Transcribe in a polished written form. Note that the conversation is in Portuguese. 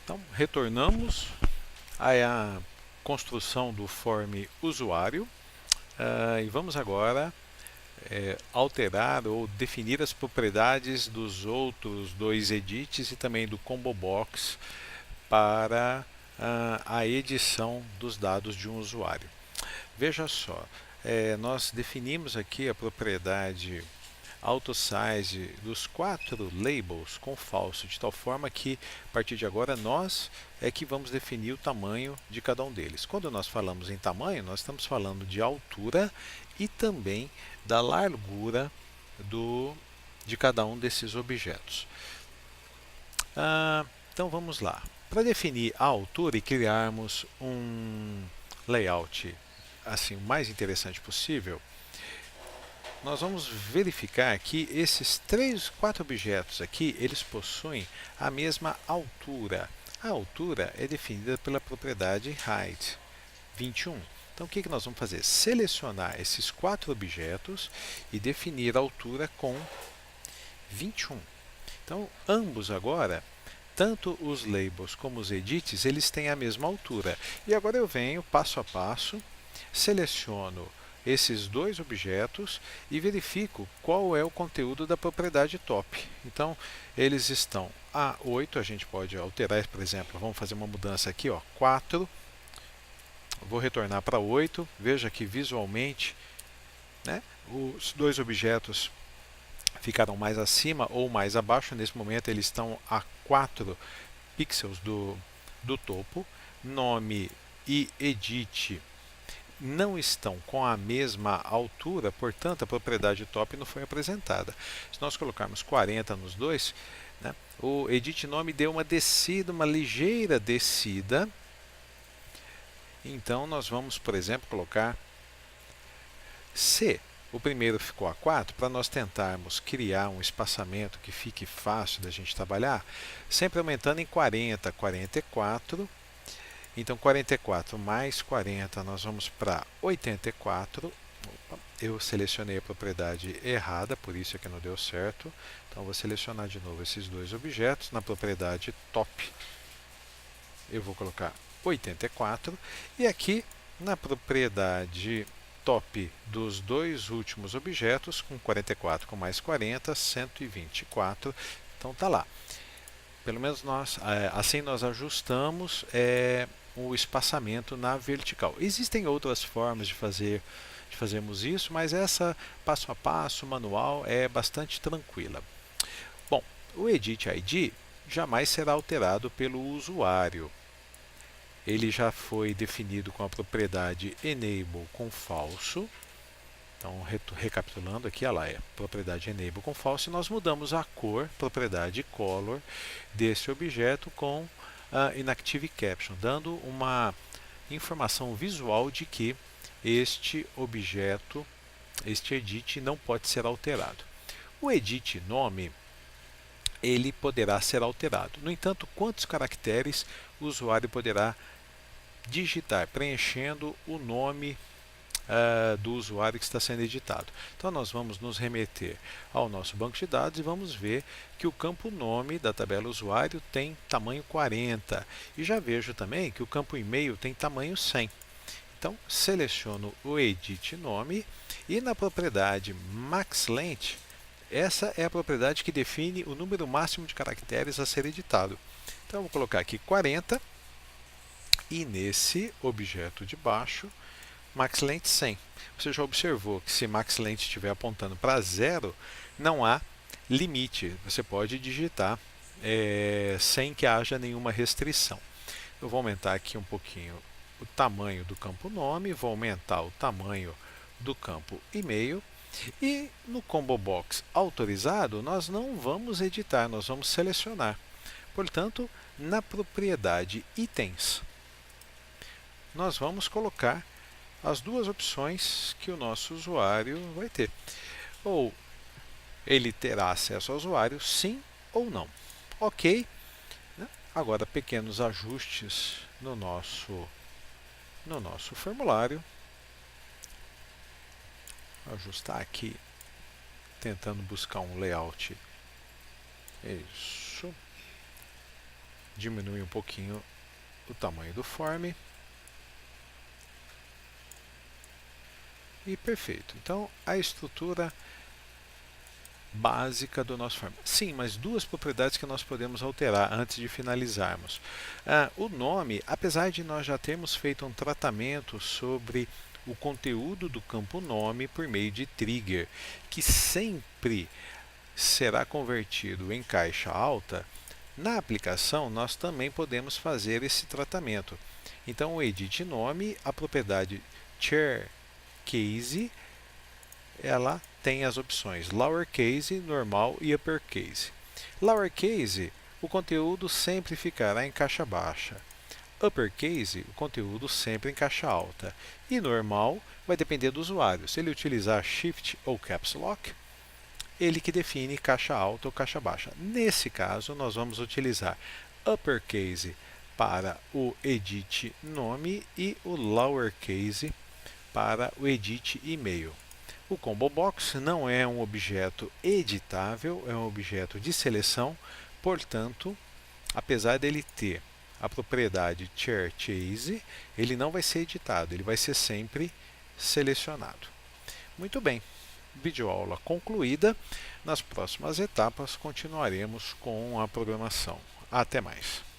Então, retornamos à construção do form usuário e vamos agora alterar ou definir as propriedades dos outros dois edits e também do combo box para a edição dos dados de um usuário. Veja só, nós definimos aqui a propriedade AutoSize dos 4 labels com falso, de tal forma que, a partir de agora, nós é que vamos definir o tamanho de cada um deles. Quando nós falamos em tamanho, nós estamos falando de altura e também da largura de cada um desses objetos. Então vamos lá. Para definir a altura e criarmos um layout assim, o mais interessante possível, nós vamos verificar que esses 4 objetos aqui, eles possuem a mesma altura. A altura é definida pela propriedade height, 21. Então o que nós vamos fazer? Selecionar esses 4 objetos e definir a altura com 21. Então ambos agora, tanto os labels como os edits, eles têm a mesma altura. E agora eu venho passo a passo, seleciono esses dois objetos e verifico qual é o conteúdo da propriedade top. Então, eles estão a 8, a gente pode alterar, por exemplo, vamos fazer uma mudança aqui, 4, vou retornar para 8, veja que visualmente, né, os dois objetos ficaram mais acima ou mais abaixo. Nesse momento eles estão a 4 pixels do topo. Nome e edit não estão com a mesma altura, portanto a propriedade top não foi apresentada. Se nós colocarmos 40 nos dois, né, o edit nome deu uma descida, uma ligeira descida. Então nós vamos, por exemplo, colocar C. O primeiro ficou a 4, para nós tentarmos criar um espaçamento que fique fácil da gente trabalhar, sempre aumentando em 40, 44. Então 44 mais 40, nós vamos para 84. Opa, eu selecionei a propriedade errada, por isso é que não deu certo. Então vou selecionar de novo esses dois objetos. Na propriedade top, eu vou colocar 84. E aqui na propriedade top dos dois últimos objetos, com 44 com mais 40, 124. Então tá lá. Pelo menos nós, assim nós ajustamos o espaçamento na vertical. Existem outras formas de fazermos isso, mas essa passo a passo, manual, é bastante tranquila. Bom, o Edit ID jamais será alterado pelo usuário. Ele já foi definido com a propriedade enable com falso. Então, recapitulando aqui, olha lá, propriedade enable com false, nós mudamos a cor, propriedade color, desse objeto com inactive caption, dando uma informação visual de que este objeto, este edit, não pode ser alterado. O edit nome, ele poderá ser alterado. No entanto, quantos caracteres o usuário poderá digitar, preenchendo o nome do usuário que está sendo editado. Então nós vamos nos remeter ao nosso banco de dados e vamos ver que o campo nome da tabela usuário tem tamanho 40 e já vejo também que o campo e-mail tem tamanho 100. Então seleciono o edit nome e na propriedade maxLength, essa é a propriedade que define o número máximo de caracteres a ser editado. Então eu vou colocar aqui 40 e nesse objeto de baixo maxLength 100. Você já observou que se maxLength estiver apontando para 0, não há limite. Você pode digitar sem que haja nenhuma restrição. Eu vou aumentar aqui um pouquinho o tamanho do campo nome, vou aumentar o tamanho do campo e-mail. E no combo box autorizado, nós não vamos editar, nós vamos selecionar. Portanto, na propriedade itens, nós vamos colocar as duas opções que o nosso usuário vai ter. Ou ele terá acesso ao usuário, sim ou não. Ok. Agora, pequenos ajustes no nosso formulário. Ajustar aqui, tentando buscar um layout. Isso. diminuir um pouquinho o tamanho do form. E perfeito. Então, a estrutura básica do nosso form. Sim, mas duas propriedades que nós podemos alterar antes de finalizarmos. O nome, apesar de nós já termos feito um tratamento sobre o conteúdo do campo nome por meio de trigger, que sempre será convertido em caixa alta, na aplicação nós também podemos fazer esse tratamento. Então, o edit nome, a propriedade char case, ela tem as opções lowercase, normal e uppercase. Lowercase, o conteúdo sempre ficará em caixa baixa. Uppercase, o conteúdo sempre em caixa alta. E normal vai depender do usuário. Se ele utilizar Shift ou Caps Lock, ele que define caixa alta ou caixa baixa. Nesse caso, nós vamos utilizar Uppercase para o edit nome e o lowercase para o edit e-mail. O Combo Box não é um objeto editável, é um objeto de seleção, portanto, apesar dele ter a propriedade char chase, ele não vai ser editado, ele vai ser sempre selecionado. Muito bem, videoaula concluída. Nas próximas etapas continuaremos com a programação. Até mais!